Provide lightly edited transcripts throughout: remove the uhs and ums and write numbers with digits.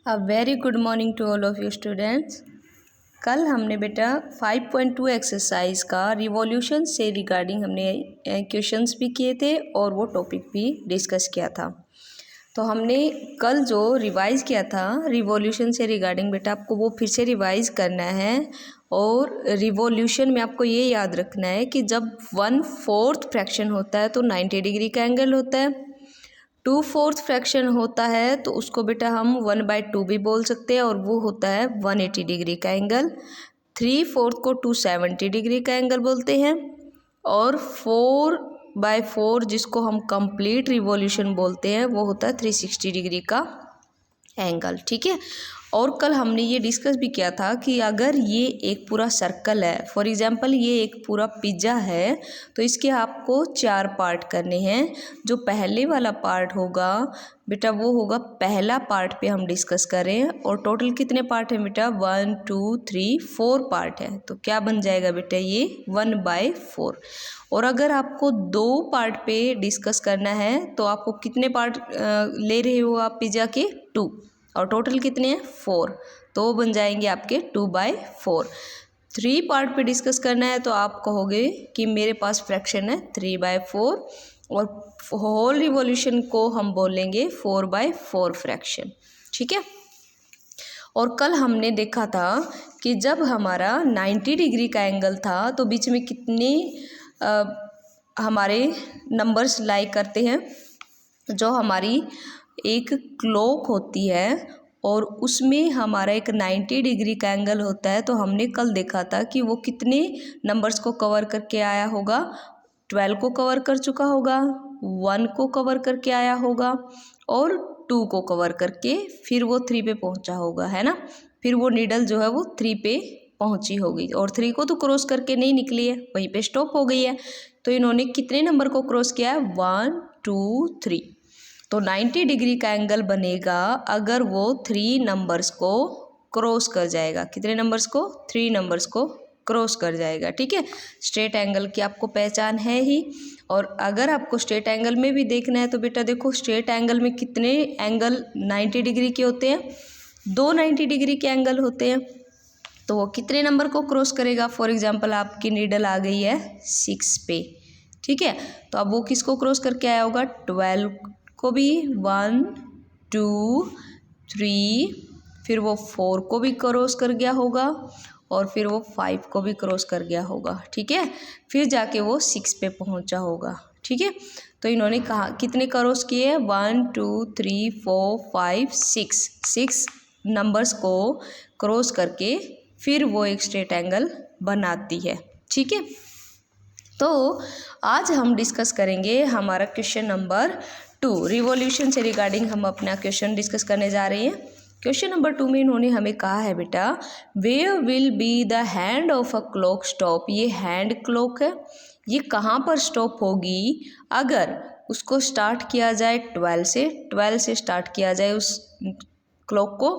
A very good morning to all of you students. कल हमने बेटा 5.2 एक्सरसाइज का रिवॉल्यूशन से रिगार्डिंग हमने क्वेश्चंस भी किए थे और वो टॉपिक भी डिस्कस किया था। तो हमने कल जो रिवाइज़ किया था रिवॉल्यूशन से रिगार्डिंग बेटा आपको वो फिर से रिवाइज़ करना है। और रिवॉल्यूशन में आपको ये याद रखना है कि जब 1/4 फ्रैक्शन होता है तो 90 डिग्री का एंगल होता है। 2/4 फ्रैक्शन होता है तो उसको बेटा हम 1/2 भी बोल सकते हैं और वो होता है 180 डिग्री का एंगल। 3/4 को 270 डिग्री का एंगल बोलते हैं और 4/4 जिसको हम कंप्लीट रिवॉल्यूशन बोलते हैं वो होता है 360 डिग्री का एंगल। ठीक है। और कल हमने ये डिस्कस भी किया था कि अगर ये एक पूरा सर्कल है, फॉर एग्जांपल ये एक पूरा पिज़्ज़ा है, तो इसके आपको 4 पार्ट करने हैं। जो पहले वाला पार्ट होगा बेटा वो होगा पहला पार्ट पे हम डिस्कस करें। और टोटल कितने पार्ट हैं बेटा 1 2 3 4 पार्ट है। तो क्या बन जाएगा बेटा ये 1/4। और अगर आपको 2 पार्ट पे डिस्कस करना है तो आपको कितने पार्ट ले रहे हो आप पिज़्ज़ा के 2 और टोटल कितने हैं 4, तो बन जाएंगे आपके 2/4। 3 पार्ट पे डिस्कस करना है तो आप कहोगे कि मेरे पास फ्रैक्शन है 3/4 और होल रिवॉल्यूशन को हम बोलेंगे 4/4 फ्रैक्शन। ठीक है। और कल हमने देखा था कि जब हमारा 90 डिग्री का एंगल था तो बीच में कितने हमारे नंबर्स लाई करते हैं। जो हमारी एक क्लॉक होती है और उसमें हमारा एक 90 डिग्री का एंगल होता है, तो हमने कल देखा था कि वो कितने नंबर्स को कवर करके आया होगा। 12 को कवर कर चुका होगा, 1 को कवर करके आया होगा और 2 को कवर करके फिर वो 3 पे पहुंचा होगा, है ना। फिर वो नीडल जो है वो 3 पे पहुंची होगी और 3 को तो क्रॉस करके नहीं निकली है, वहीं पे स्टॉप हो गई है। तो इन्होंने कितने नंबर को क्रॉस किया है 1 2 3। तो 90 डिग्री का एंगल बनेगा अगर वो 3 नंबर्स को क्रॉस कर जाएगा। कितने नंबर्स को 3 नंबर्स को क्रॉस कर जाएगा। ठीक है। स्ट्रेट एंगल की आपको पहचान है ही। और अगर आपको स्ट्रेट एंगल में भी देखना है तो बेटा देखो स्ट्रेट एंगल में कितने एंगल 90 डिग्री के होते हैं, 2 90 डिग्री के एंगल होते हैं। तो वो कितने नंबर को क्रॉस करेगा। फॉर एग्जाम्पल आपकी नीडल आ गई है 6 पे। ठीक है। तो अब वो किसको क्रॉस करके आया होगा 12 को भी 1 2 3, फिर वो 4 को भी क्रॉस कर गया होगा और फिर वो 5 को भी क्रॉस कर गया होगा। ठीक है। फिर जाके वो 6 पे पहुंचा होगा। ठीक है। तो इन्होंने कहा कितने क्रॉस किए 1 2 3 4 5 6 नंबर्स को क्रॉस करके फिर वो एक स्ट्रेट एंगल बनाती है। ठीक है। तो आज हम डिस्कस करेंगे हमारा क्वेश्चन नंबर 2। रिवॉल्यूशन से रिगार्डिंग हम अपना क्वेश्चन डिस्कस करने जा रहे हैं। क्वेश्चन नंबर 2 में इन्होंने हमें कहा है बेटा where will be the hand of a clock stop. ये हैंड क्लॉक है, ये कहाँ पर स्टॉप होगी अगर उसको स्टार्ट किया जाए 12 से स्टार्ट किया जाए उस क्लॉक को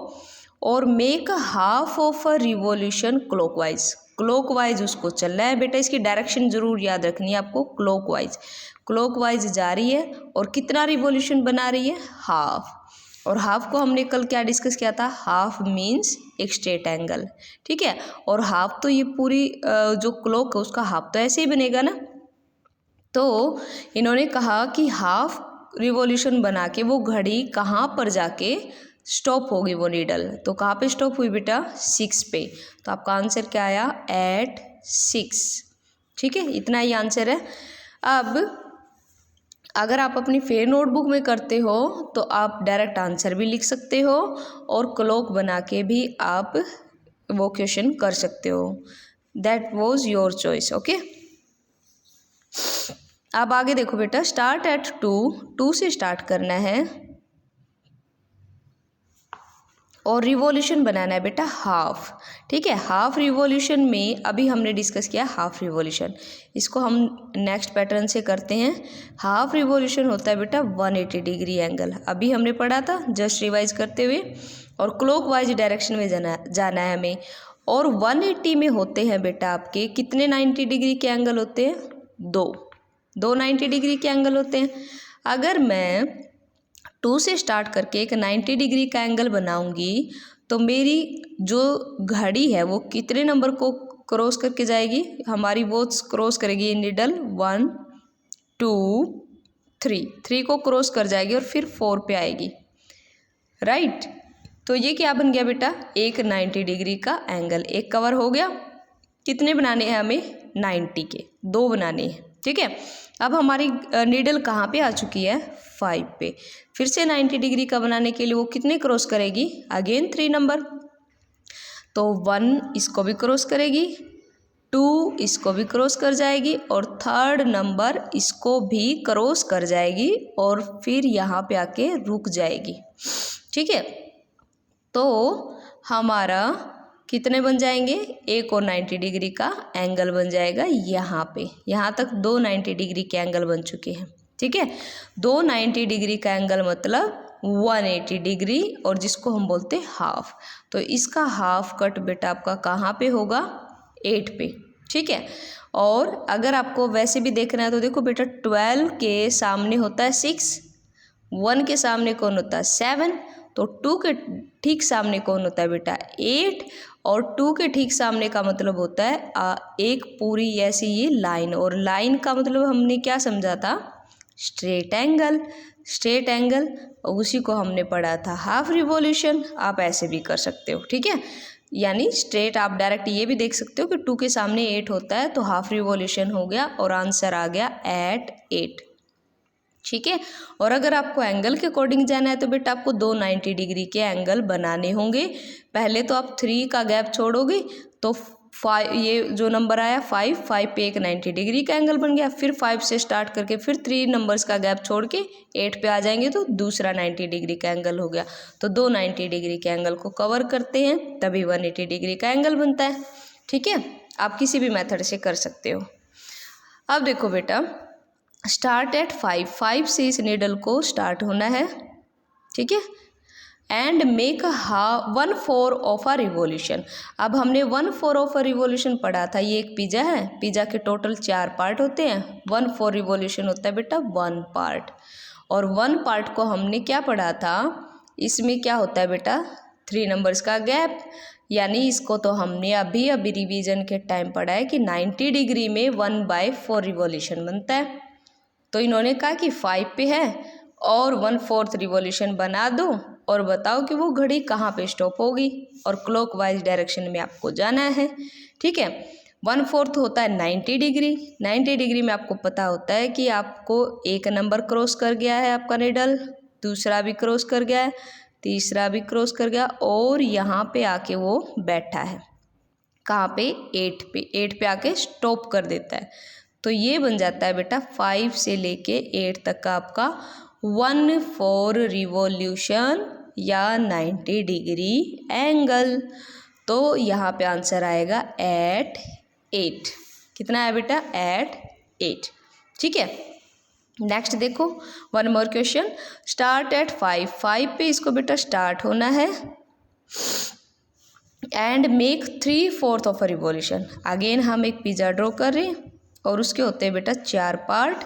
और make half of a revolution clockwise उसको चलना है। बेटा इसकी डायरेक्शन जरूर याद रखनी है आपको। क्लॉकवाइज जा रही है और कितना रिवॉल्यूशन बना रही है हाफ। और हाफ को हमने कल क्या डिस्कस किया था, हाफ मीन्स एक स्ट्रेट एंगल। ठीक है। और हाफ तो ये पूरी जो क्लॉक है उसका हाफ तो ऐसे ही बनेगा ना। तो इन्होंने कहा कि हाफ रिवॉल्यूशन बना के वो घड़ी कहाँ पर जाके स्टॉप होगी वो नीडल। तो कहाँ पे स्टॉप हुई बेटा 6 पे। तो आपका आंसर क्या आया एट 6। ठीक है। इतना ही आंसर है। अब अगर आप अपनी फेयर नोटबुक में करते हो तो आप डायरेक्ट आंसर भी लिख सकते हो और क्लॉक बना के भी आप वो क्वेश्चन कर सकते हो। That was your choice. Okay. अब आगे देखो बेटा स्टार्ट एट 2 से स्टार्ट करना है और रिवॉल्यूशन बनाना है बेटा हाफ। ठीक है। हाफ रिवॉल्यूशन में अभी हमने डिस्कस किया हाफ रिवॉल्यूशन, इसको हम नेक्स्ट पैटर्न से करते हैं। हाफ रिवॉल्यूशन होता है बेटा 180 डिग्री एंगल, अभी हमने पढ़ा था जस्ट रिवाइज करते हुए। और क्लॉकवाइज डायरेक्शन में जाना है हमें। और 180 में होते हैं बेटा आपके कितने 90 डिग्री के एंगल होते हैं, दो 90 डिग्री के एंगल होते हैं। अगर मैं 2 से स्टार्ट करके एक 90 डिग्री का एंगल बनाऊंगी तो मेरी जो घड़ी है वो कितने नंबर को क्रॉस करके जाएगी? हमारी वो क्रॉस करेगी निडल 1 2 3 को क्रॉस कर जाएगी और फिर 4 पे आएगी, राइट। तो ये क्या बन गया बेटा? एक 90 डिग्री का एंगल। एक कवर हो गया। कितने बनाने हैं हमें? 90 के 2 बनाने हैं, ठीक है। अब हमारी नीडल कहाँ पे आ चुकी है? 5 पे। फिर से 90 डिग्री का बनाने के लिए वो कितने क्रॉस करेगी? Again 3 number. तो 1 इसको भी क्रॉस करेगी, 2 इसको भी क्रॉस कर जाएगी और 3rd नंबर इसको भी क्रॉस कर जाएगी और फिर यहाँ पे आके रुक जाएगी, ठीक है। तो हमारा कितने बन जाएंगे? एक और 90 डिग्री का एंगल बन जाएगा यहाँ पे। यहाँ तक 2 90 डिग्री के एंगल बन चुके हैं, ठीक है। 2 90 डिग्री का एंगल मतलब 180 डिग्री, और जिसको हम बोलते हैं हाफ। तो इसका हाफ कट बेटा आपका कहाँ पे होगा? 8 पे, ठीक है। और अगर आपको वैसे भी देखना है तो देखो बेटा, 12 के सामने होता है 6, 1 के सामने कौन होता है? 7, तो 2 के ठीक सामने कौन होता है बेटा? 8, और 2 के ठीक सामने का मतलब होता है एक पूरी ऐसी ये लाइन, और लाइन का मतलब हमने क्या समझा था? Straight angle. स्ट्रेट एंगल, उसी को हमने पढ़ा था हाफ रिवॉल्यूशन। आप ऐसे भी कर सकते हो, ठीक है। यानी स्ट्रेट आप डायरेक्ट ये भी देख सकते हो कि 2 के सामने 8 होता है तो हाफ रिवॉल्यूशन हो गया और आंसर आ गया एट 8, ठीक है। और अगर आपको एंगल के अकॉर्डिंग जाना है तो बेटा आपको 2 90 डिग्री के एंगल बनाने होंगे। पहले तो आप 3 का गैप छोड़ोगे तो 5, ये जो नंबर आया 5 पे एक 90 डिग्री का एंगल बन गया। फिर 5 से स्टार्ट करके फिर 3 नंबर्स का गैप छोड़ के 8 पे आ जाएंगे तो दूसरा 90 डिग्री का एंगल हो गया। तो 2 90 डिग्री के एंगल को कवर करते हैं तभी 180 डिग्री का एंगल बनता है, ठीक है। आप किसी भी मेथड से कर सकते हो। अब देखो बेटा, स्टार्ट एट 5 से इस नीडल को स्टार्ट होना है, ठीक है। And make 1/4 of a revolution. अब हमने 1/4 ऑफ अ रिवॉल्यूशन पढ़ा था। ये एक पिज़्ज़ा है, पिज़्ज़ा के टोटल 4 पार्ट होते हैं। 1/4 रिवॉल्यूशन होता है बेटा 1 पार्ट, और 1 पार्ट को हमने क्या पढ़ा था? इसमें क्या होता है बेटा? 3 नंबर्स का गैप। यानी इसको तो हमने अभी रिवीजन के टाइम पढ़ा है कि 90 डिग्री में 1/4 रिवॉल्यूशन बनता है। तो इन्होंने कहा कि 5 पे है और 1/4 रिवॉल्यूशन बना दो और बताओ कि वो घड़ी कहाँ पे स्टॉप होगी, और क्लॉकवाइज डायरेक्शन में आपको जाना है, ठीक है। 1/4 होता है 90 डिग्री। 90 डिग्री में आपको पता होता है कि आपको एक नंबर क्रॉस कर गया है आपका निडल, दूसरा भी क्रॉस कर गया है, तीसरा भी क्रॉस कर गया, और यहाँ पे आके वो बैठा है कहाँ पे? 8 पे आके स्टॉप कर देता है। तो ये बन जाता है बेटा 5 से लेके 8 तक का आपका 1/4 रिवॉल्यूशन या 90 डिग्री एंगल। तो यहाँ पे आंसर आएगा एट 8। कितना है बेटा? एट 8, ठीक है। नेक्स्ट देखो, 1 मोर क्वेश्चन। स्टार्ट एट 5 पे इसको बेटा स्टार्ट होना है and make 3/4 of a revolution. Again हम एक पिज़्ज़ा ड्रॉ कर रहे हैं और उसके होते हैं बेटा 4 पार्ट,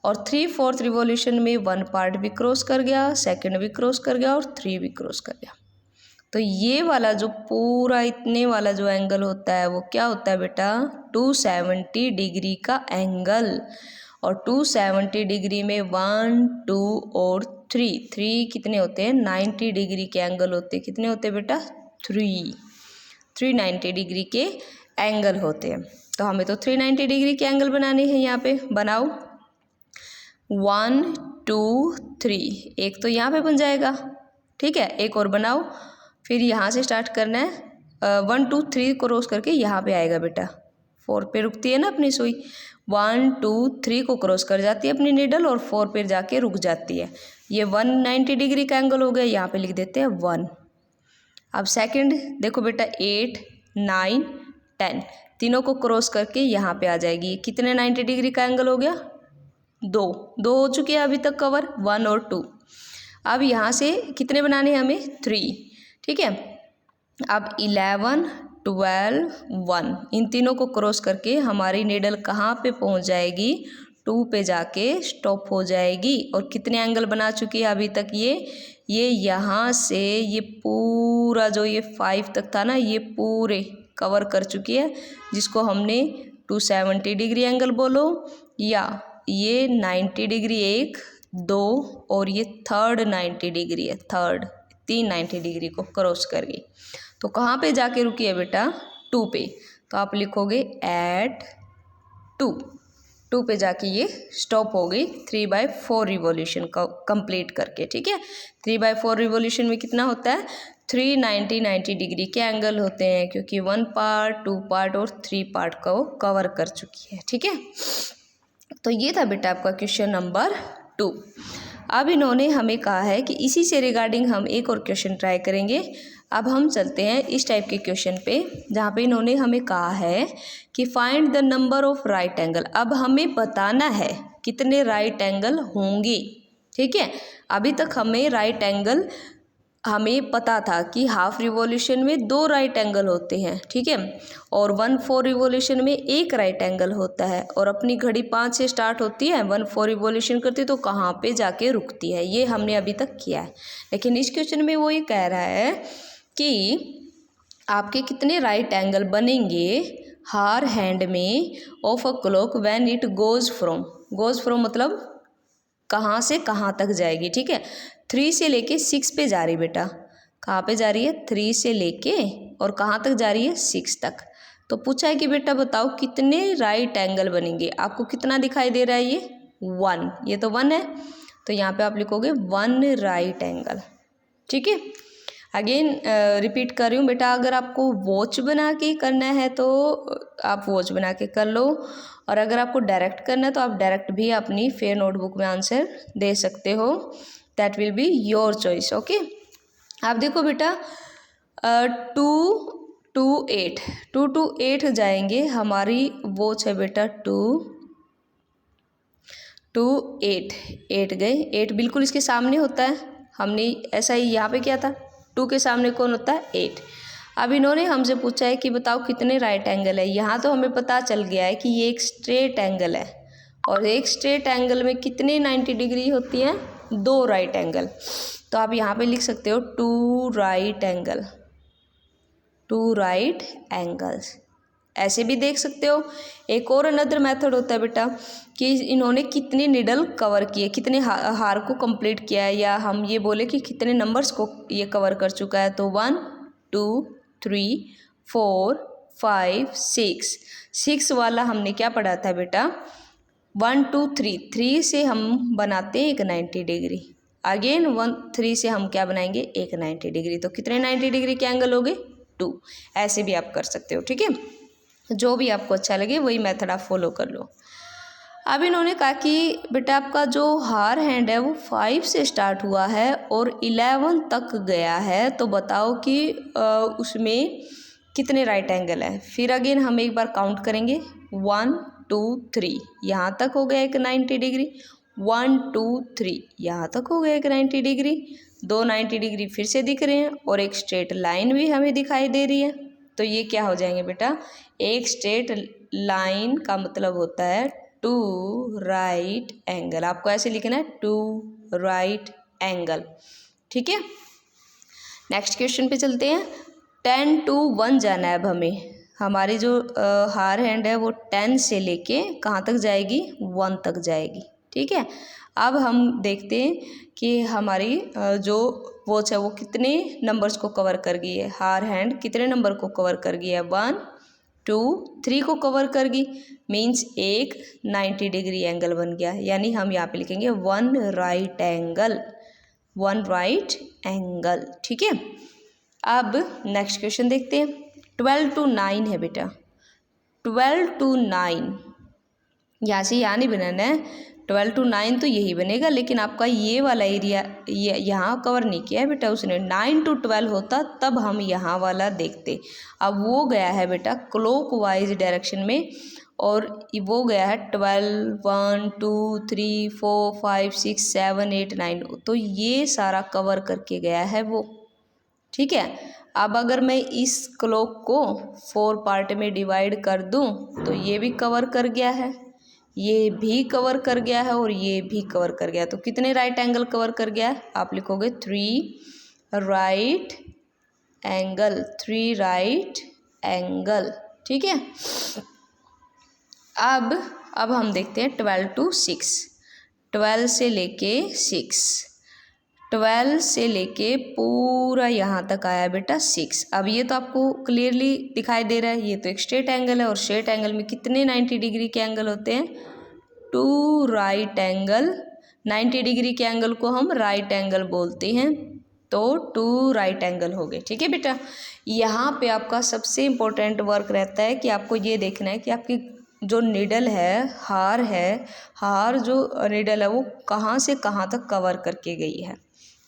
और 3/4 रिवॉल्यूशन में 1 पार्ट भी क्रॉस कर गया, सेकंड भी क्रॉस कर गया और 3 भी क्रॉस कर गया। तो ये वाला जो पूरा इतने वाला जो एंगल होता है वो क्या होता है बेटा? 270 डिग्री का एंगल। और 270 डिग्री में 1 2 और 3 कितने होते हैं? 90 डिग्री के एंगल होते हैं। कितने होते हैं बेटा? 3 90 डिग्री के एंगल होते हैं। तो हमें तो 390 डिग्री के एंगल बनाने हैं। यहाँ पे बनाओ 1 2 3, एक तो यहाँ पे बन जाएगा, ठीक है। एक और बनाओ, फिर यहाँ से स्टार्ट करना है 1 2 3 को क्रॉस करके यहाँ पे आएगा बेटा। 4 पे रुकती है ना अपनी सुई, 1 2 3 को क्रॉस कर जाती है अपनी नीडल और 4 पे जाके रुक जाती है। ये 190 डिग्री का एंगल हो गया, यहाँ पे लिख देते हैं 1। अब सेकंड देखो बेटा 8 9 10, तीनों को क्रॉस करके यहाँ पे आ जाएगी। कितने 90 डिग्री का एंगल हो गया? 2 हो चुके हैं अभी तक कवर, 1 और 2। अब यहाँ से कितने बनाने हैं हमें? 3, ठीक है। अब 11 12 1, इन तीनों को क्रॉस करके हमारी नीडल कहाँ पे पहुँच जाएगी? 2 पे जाके स्टॉप हो जाएगी। और कितने एंगल बना चुकी है अभी तक ये यहाँ से ये पूरा जो ये 5 तक था ना, ये पूरे कवर कर चुकी है, जिसको हमने 270 डिग्री एंगल बोलो, या ये 90 डिग्री 1 2 और ये थर्ड 90 डिग्री है, थर्ड 3 90 डिग्री को क्रॉस कर गई। तो कहाँ पे जाके रुकी है बेटा? 2 पे। तो आप लिखोगे एट 2 पे जाके ये स्टॉप हो गई 3/4 रिवॉल्यूशन का कंप्लीट करके। ठीक है, 3/4 रिवॉल्यूशन में कितना होता है? 390 डिग्री के एंगल होते हैं, क्योंकि 1 पार्ट 2 पार्ट और 3 पार्ट को कवर कर चुकी है। ठीक है, तो ये था बेटा आपका क्वेश्चन नंबर 2। अब इन्होंने हमें कहा है कि इसी से रिगार्डिंग हम एक और क्वेश्चन ट्राई करेंगे। अब हम चलते हैं इस टाइप के क्वेश्चन पे, जहाँ पे इन्होंने हमें कहा है कि find the number of right angle. अब हमें बताना है कितने राइट एंगल होंगे। ठीक है, अभी तक हमें राइट एंगल हमें पता था कि हाफ रिवॉल्यूशन में 2 राइट एंगल होते हैं। ठीक है, और 1/4 रिवॉल्यूशन में 1 राइट एंगल होता है। और अपनी घड़ी 5 से स्टार्ट होती है, 1/4 रिवॉल्यूशन करती है तो कहाँ पे जाके रुकती है, ये हमने अभी तक किया है। लेकिन इस क्वेश्चन में वो ये कह रहा है कि आपके कितने राइट एंगल बनेंगे हार हैंड में of a clock when it goes from मतलब कहाँ से कहाँ तक जाएगी। ठीक है, 3 से लेके 6 पे जा रही बेटा। कहाँ पे जा रही है? 3 से लेके और कहाँ तक जा रही है? 6 तक। तो पूछा है कि बेटा बताओ कितने राइट एंगल बनेंगे। आपको कितना दिखाई दे रहा है? ये 1, ये तो 1 है, तो यहाँ पे आप लिखोगे 1 राइट एंगल। ठीक है, अगेन रिपीट कर रही हूँ बेटा, अगर आपको वॉच बना के करना है तो आप वॉच बना के कर लो, और अगर आपको डायरेक्ट करना है तो आप डायरेक्ट भी अपनी फेयर नोटबुक में आंसर दे सकते हो। That will be your choice. Okay, आप देखो बेटा 2 to 8 2 to 8 जाएंगे। हमारी वॉच है बेटा 2 to 8 गए, 8 बिल्कुल इसके सामने होता है। हमने ऐसा ही यहाँ पे किया था, 2 के सामने कौन होता है? 8। अब इन्होंने हमसे पूछा है कि बताओ कितने राइट एंगल है। यहाँ तो हमें पता चल गया है कि ये एक स्ट्रेट एंगल है, और एक स्ट्रेट एंगल में कितने 90 डिग्री होती हैं? 2 राइट एंगल। तो आप यहाँ पे लिख सकते हो 2 राइट एंगल, 2 राइट एंगल्स। ऐसे भी देख सकते हो। एक और अनदर मेथड होता है बेटा कि इन्होंने कितने निडल कवर किए, कितने हार को कंप्लीट किया है, या हम ये बोले कि कितने नंबर्स को ये कवर कर चुका है। तो 1 2 3 4 5 6 वाला हमने क्या पढ़ा था बेटा? 1 2 3 से हम बनाते हैं एक 90 डिग्री। अगेन 3 से हम क्या बनाएंगे? एक 90 डिग्री। तो कितने 90 डिग्री के एंगल हो गए? 2। ऐसे भी आप कर सकते हो। ठीक है, जो भी आपको अच्छा लगे वही मेथड आप फॉलो कर लो। अब इन्होंने कहा कि बेटा आपका जो हार हैंड है वो 5 से स्टार्ट हुआ है और 11 तक गया है, तो बताओ कि उसमें कितने राइट एंगल है। फिर अगेन हम एक बार काउंट करेंगे 1 2 3, यहाँ तक हो गया एक 90 डिग्री, 1 2 3 यहाँ तक हो गया एक 90 डिग्री, 2 90 डिग्री फिर से दिख रहे हैं, और एक स्ट्रेट लाइन भी हमें दिखाई दे रही है। तो ये क्या हो जाएंगे बेटा? एक स्ट्रेट लाइन का मतलब होता है 2 राइट एंगल। आपको ऐसे लिखना है 2 राइट एंगल। ठीक है, नेक्स्ट क्वेश्चन पे चलते हैं। 10 to 1 जाना है अब हमें। हमारी जो हार हैंड है वो 10 से लेके कहाँ तक जाएगी? 1 तक जाएगी। ठीक है, अब हम देखते हैं कि हमारी जो वॉच है वो कितने नंबर्स को कवर कर गई है। हार हैंड कितने नंबर को कवर कर गई है? 1 2 3 को कवर कर गई, मीन्स एक 90 डिग्री एंगल बन गया। यानी हम यहाँ पे लिखेंगे 1 राइट एंगल, 1 राइट एंगल। ठीक है, अब नेक्स्ट क्वेश्चन देखते हैं। 12 to 9 है बेटा, 12 to 9 यहाँ से यहाँ नहीं बनाना है, 12 to 9 तो यही बनेगा, लेकिन आपका ये वाला एरिया यहाँ कवर नहीं किया है बेटा उसने। 9 to 12 होता तब हम यहाँ वाला देखते। अब वो गया है बेटा क्लॉकवाइज डायरेक्शन में, और वो गया है 12 1 2 3 4 5 6 7 8 9, तो ये सारा कवर करके गया है वो। ठीक है, अब अगर मैं इस क्लॉक को 4 पार्ट में डिवाइड कर दूं तो ये भी कवर कर गया है, ये भी कवर कर गया है और ये भी कवर कर गया है। तो कितने राइट एंगल कवर कर गया है? आप लिखोगे 3 राइट एंगल, 3 राइट एंगल। ठीक है। अब हम देखते हैं 12 to 6। 12 से लेके 6, 12 से लेके पूरा यहाँ तक आया बेटा 6। अब ये तो आपको क्लियरली दिखाई दे रहा है, ये तो एक स्ट्रेट एंगल है और स्ट्रेट एंगल में कितने 90 डिग्री के एंगल होते हैं? 2 राइट एंगल। 90 डिग्री के एंगल को हम राइट एंगल बोलते हैं, तो 2 राइट एंगल हो गए। ठीक है बेटा। यहाँ पे आपका सबसे इम्पोर्टेंट वर्क रहता है कि आपको ये देखना है कि आपकी जो निडल है, हार जो निडल है वो कहाँ से कहाँ तक कवर करके गई है।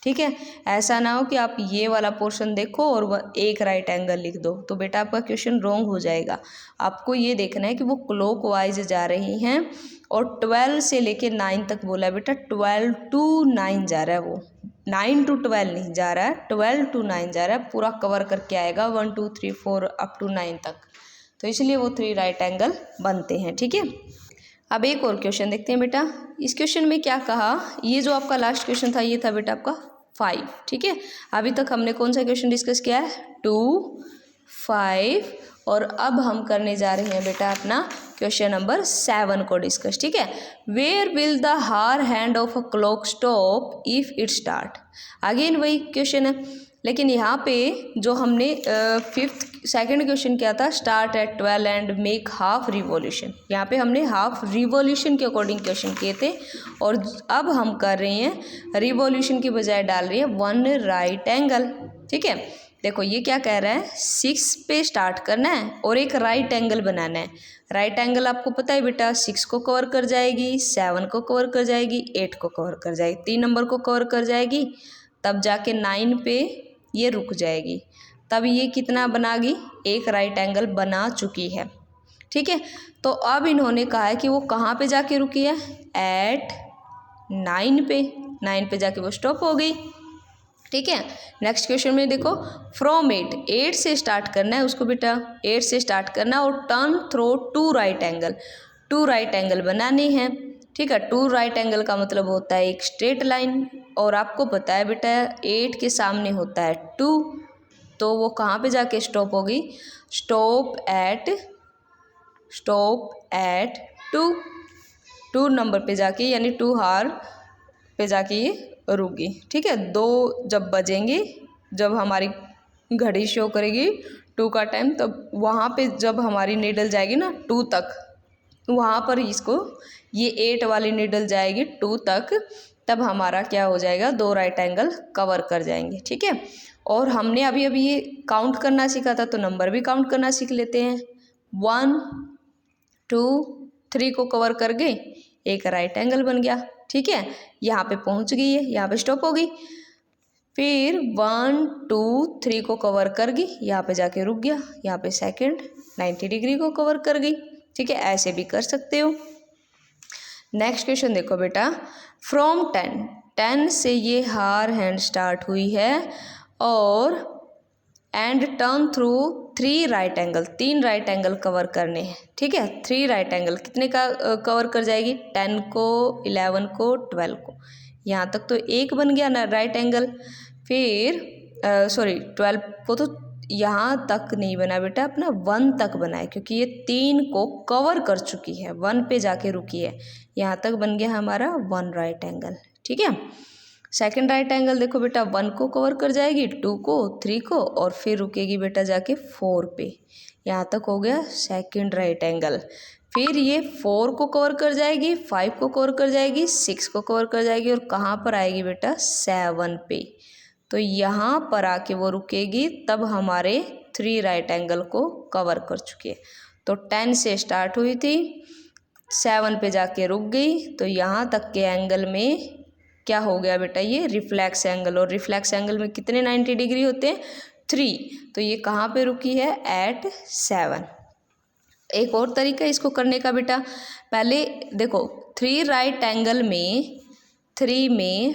ठीक है। ऐसा ना हो कि आप ये वाला पोर्शन देखो और वह एक राइट एंगल लिख दो, तो बेटा आपका क्वेश्चन रॉन्ग हो जाएगा। आपको ये देखना है कि वो क्लॉकवाइज जा रही हैं और 12 से लेके 9 तक बोला है बेटा, 12 to 9 जा रहा है, वो 9 to 12 नहीं जा रहा है, 12 to 9 जा रहा है। पूरा कवर करके आएगा 1 2 3 4 अप टू 9 तक, तो इसलिए वो 3 राइट एंगल बनते हैं। ठीक है। अब एक और क्वेश्चन देखते हैं बेटा। इस क्वेश्चन में क्या कहा, ये जो आपका लास्ट क्वेश्चन था ये था बेटा आपका 5। ठीक है। अभी तक हमने कौन सा क्वेश्चन डिस्कस किया है? 2 5, और अब हम करने जा रहे हैं बेटा अपना क्वेश्चन नंबर 7 को डिस्कस। ठीक है। वेयर विल द हार hand of a clock stop if it start. Again वही क्वेश्चन है, लेकिन यहाँ पे जो हमने सेकंड क्वेश्चन किया था, start at 12 and make half revolution, यहाँ पे हमने हाफ रिवॉल्यूशन के अकॉर्डिंग क्वेश्चन किए थे, और अब हम कर रहे हैं रिवॉल्यूशन की बजाय डाल रही है 1 राइट एंगल। ठीक है। देखो ये क्या कह रहा है, 6 पे स्टार्ट करना है और एक राइट एंगल बनाना है। राइट एंगल आपको पता है बेटा 6 को कवर कर जाएगी, 7 को कवर कर जाएगी, 8 को कवर कर जाएगी, 3 नंबर को कवर कर जाएगी, तब जाके 9 पे ये रुक जाएगी, तब ये कितना बनागी? एक राइट एंगल बना चुकी है। ठीक है। तो अब इन्होंने कहा है कि वो कहाँ पे जाके रुकी है? एट 9 पे। 9 पे जाके वो स्टॉप हो गई। ठीक है। नेक्स्ट क्वेश्चन में देखो, फ्रॉम 8 से स्टार्ट करना है उसको बेटा, 8 से स्टार्ट करना है और turn through 2 right angle, 2 right angle बनाने हैं। ठीक है। 2 राइट एंगल का मतलब होता है एक स्ट्रेट लाइन, और आपको पता है बेटा 8 के सामने होता है 2, तो वो कहाँ पे जाके स्टॉप होगी? स्टॉप एट 2 नंबर पे जाके, यानी 2 हार पे जाके ये रुकी। ठीक है। 2 जब बजेंगे, जब हमारी घड़ी शो करेगी 2 का टाइम, तब वहाँ पे जब हमारी नीडल जाएगी ना 2 तक, वहाँ पर इसको ये 8 वाली नीडल जाएगी 2 तक, तब हमारा क्या हो जाएगा? 2 राइट एंगल कवर कर जाएंगे। ठीक है। और हमने अभी ये काउंट करना सीखा था, तो नंबर भी काउंट करना सीख लेते हैं। 1 2 3 को कवर कर गए, एक राइट एंगल बन गया। ठीक है। यहाँ पे पहुँच गई है, यहाँ पे स्टॉप हो गई। फिर 1 2 3 को कवर कर गई, यहाँ पे जाके रुक गया, यहाँ पे सेकंड 90 डिग्री को कवर कर गई। ठीक है। ऐसे भी कर सकते हो। नेक्स्ट क्वेश्चन देखो बेटा, फ्रॉम 10 से ये हार हैंड स्टार्ट हुई है और and turn through 3 right angle, 3 right angle cover करने हैं। ठीक है। 3 राइट एंगल कितने का कवर कर जाएगी? 10 को, 11 को, 12 को। यहाँ तक तो एक बन गया ना राइट एंगल। फिर 12 को तो यहाँ तक नहीं बना बेटा, अपना 1 तक बना है, क्योंकि ये 3 को कवर कर चुकी है, 1 पे जाके रुकी है। यहाँ तक बन गया हमारा 1 राइट एंगल। ठीक है। सेकंड राइट एंगल देखो बेटा, 1 को कवर कर जाएगी, 2 को, 3 को, और फिर रुकेगी बेटा जाके 4 पे। यहाँ तक हो गया सेकंड राइट एंगल। फिर ये 4 को कवर कर जाएगी, 5 को कवर कर जाएगी, 6 को कवर कर जाएगी, और कहाँ पर आएगी बेटा? 7 पे। तो यहाँ पर आके वो रुकेगी, तब हमारे 3 राइट एंगल को कवर कर चुकी है। तो 10 से स्टार्ट हुई थी, 7 पे जाके रुक गई, तो यहाँ तक के एंगल में क्या हो गया बेटा? ये रिफ्लेक्स एंगल, और रिफ्लेक्स एंगल में कितने 90 डिग्री होते हैं? 3। तो ये कहाँ पे रुकी है? एट 7। एक और तरीका इसको करने का बेटा, पहले देखो 3 राइट एंगल में 3 में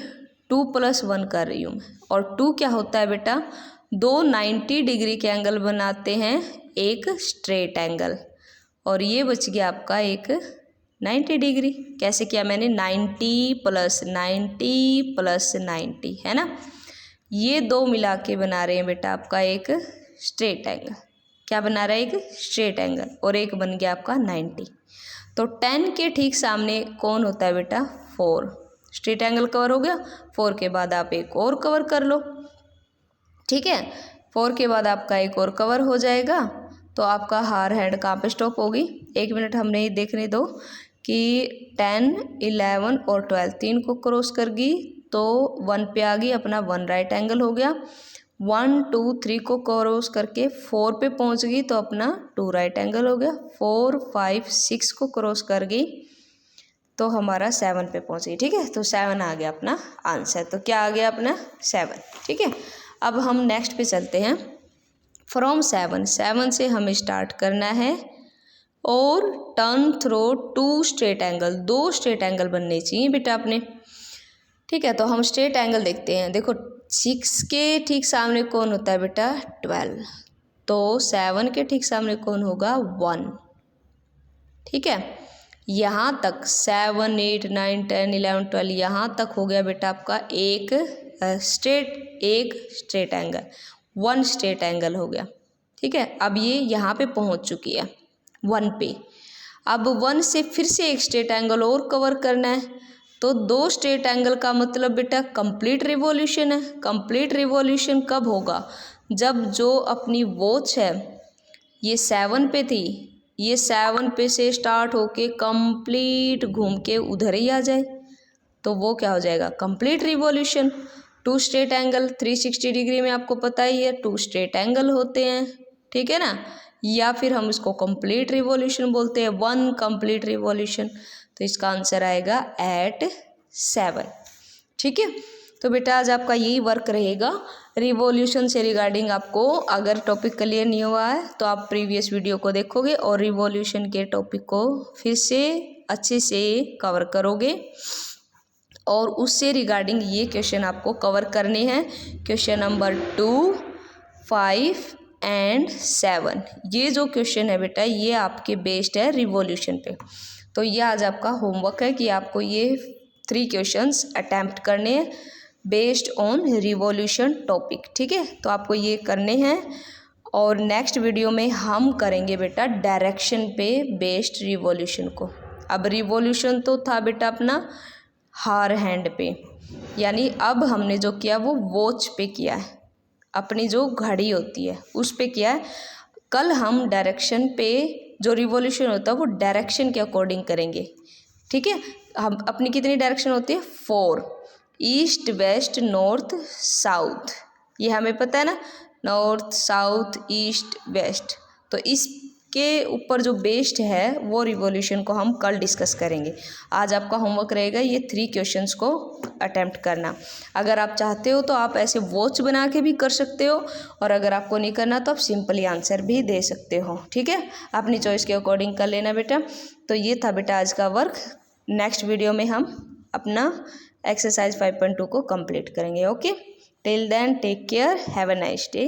2 + 1 कर रही हूँ मैं, और 2 क्या होता है बेटा? 2 90 डिग्री के एंगल बनाते हैं, एक स्ट्रेट एंगल, और ये बच गया आपका एक 90 डिग्री। कैसे किया मैंने, 90 + 90 + 90, है ना। ये दो मिला के बना रहे हैं बेटा आपका एक स्ट्रेट एंगल। क्या बना रहा है, एक स्ट्रेट एंगल, और एक बन गया आपका 90। तो 10 के ठीक सामने कौन होता है बेटा, 4। स्ट्रेट एंगल कवर हो गया। 4 के बाद आप एक और कवर कर लो, ठीक है। 4 के बाद आपका एक और कवर हो जाएगा, तो आपका हार हैंड कहाँ पे स्टॉप होगी। 1 मिनट हमने ये देखने दो कि 10, 11 और 12 3 को क्रॉस कर गई तो 1 पे आ गई, अपना 1 राइट एंगल हो गया। 1, 2, 3 को क्रॉस करके 4 पे पहुंच गई तो अपना 2 राइट एंगल हो गया। 4, 5, 6 को क्रॉस कर गई तो हमारा 7 पे पहुंच गई, ठीक है। तो 7 आ गया अपना आंसर। तो क्या आ गया अपना 7, ठीक है। अब हम नेक्स्ट पे चलते हैं। फ्रॉम 7 से हमें स्टार्ट करना है और turn through 2 straight angle, 2 straight angle बनने चाहिए बेटा अपने, ठीक है। तो हम स्ट्रेट एंगल देखते हैं। देखो 6 के ठीक सामने कौन होता है बेटा, 12। तो 7 के ठीक सामने कौन होगा, 1, ठीक है। यहाँ तक 7, 8, 9, 10, 11, 12 यहाँ तक हो गया बेटा आपका एक स्ट्रेट एंगल, 1 स्ट्रेट एंगल हो गया, ठीक है। अब ये यहाँ पे पहुँच चुकी है 1 पे। अब 1 से फिर से एक स्ट्रेट एंगल और कवर करना है, तो 2 स्ट्रेट एंगल का मतलब बेटा कंप्लीट रिवॉल्यूशन है। कंप्लीट रिवॉल्यूशन कब होगा, जब जो अपनी वॉच है ये 7 पे थी, ये 7 पे से स्टार्ट होके कंप्लीट घूम के उधर ही आ जाए, तो वो क्या हो जाएगा, complete revolution. 2 straight angle 360 degree में आपको पता ही है 2 स्ट्रेट एंगल होते हैं, ठीक है ना। या फिर हम इसको कंप्लीट रिवॉल्यूशन बोलते हैं, 1 कंप्लीट रिवॉल्यूशन। तो इसका आंसर आएगा एट 7, ठीक है। तो बेटा आज आपका यही वर्क रहेगा रिवॉल्यूशन से रिगार्डिंग। आपको अगर टॉपिक क्लियर नहीं हुआ है तो आप प्रीवियस वीडियो को देखोगे और रिवॉल्यूशन के टॉपिक को फिर से अच्छे से कवर करोगे, और उससे रिगार्डिंग ये क्वेश्चन आपको कवर करने हैं। क्वेश्चन नंबर 2, 5 एंड 7, ये जो क्वेश्चन है बेटा ये आपके बेस्ड है रिवॉल्यूशन पे। तो ये आज आपका होमवर्क है कि आपको ये 3 क्वेश्चंस अटैम्प्ट करने हैं बेस्ड ऑन रिवॉल्यूशन टॉपिक, ठीक है। तो आपको ये करने हैं, और नेक्स्ट वीडियो में हम करेंगे बेटा डायरेक्शन पे बेस्ड रिवॉल्यूशन को। अब रिवॉल्यूशन तो था बेटा अपना हार हैंड पे, यानी अब हमने जो किया वो वॉच पे किया है, अपनी जो घड़ी होती है उस पे किया है। कल हम डायरेक्शन पे जो रिवॉल्यूशन होता है वो डायरेक्शन के अकॉर्डिंग करेंगे, ठीक है। हम अपनी कितनी डायरेक्शन होती है, 4, ईस्ट, वेस्ट, नॉर्थ, साउथ, ये हमें पता है ना, नॉर्थ, साउथ, ईस्ट, वेस्ट। तो इसके ऊपर जो बेस्ड है वो रिवॉल्यूशन को हम कल डिस्कस करेंगे। आज आपका होमवर्क रहेगा ये 3 क्वेश्चंस को अटेम्प्ट करना। अगर आप चाहते हो तो आप ऐसे वॉच बना के भी कर सकते हो, और अगर आपको नहीं करना तो आप सिंपली आंसर भी दे सकते हो, ठीक है। अपनी चॉइस के अकॉर्डिंग कर लेना बेटा। तो ये था बेटा आज का वर्क। नेक्स्ट वीडियो में हम अपना एक्सरसाइज 5.2 को कंप्लीट करेंगे। Okay, till then take care, have a nice day.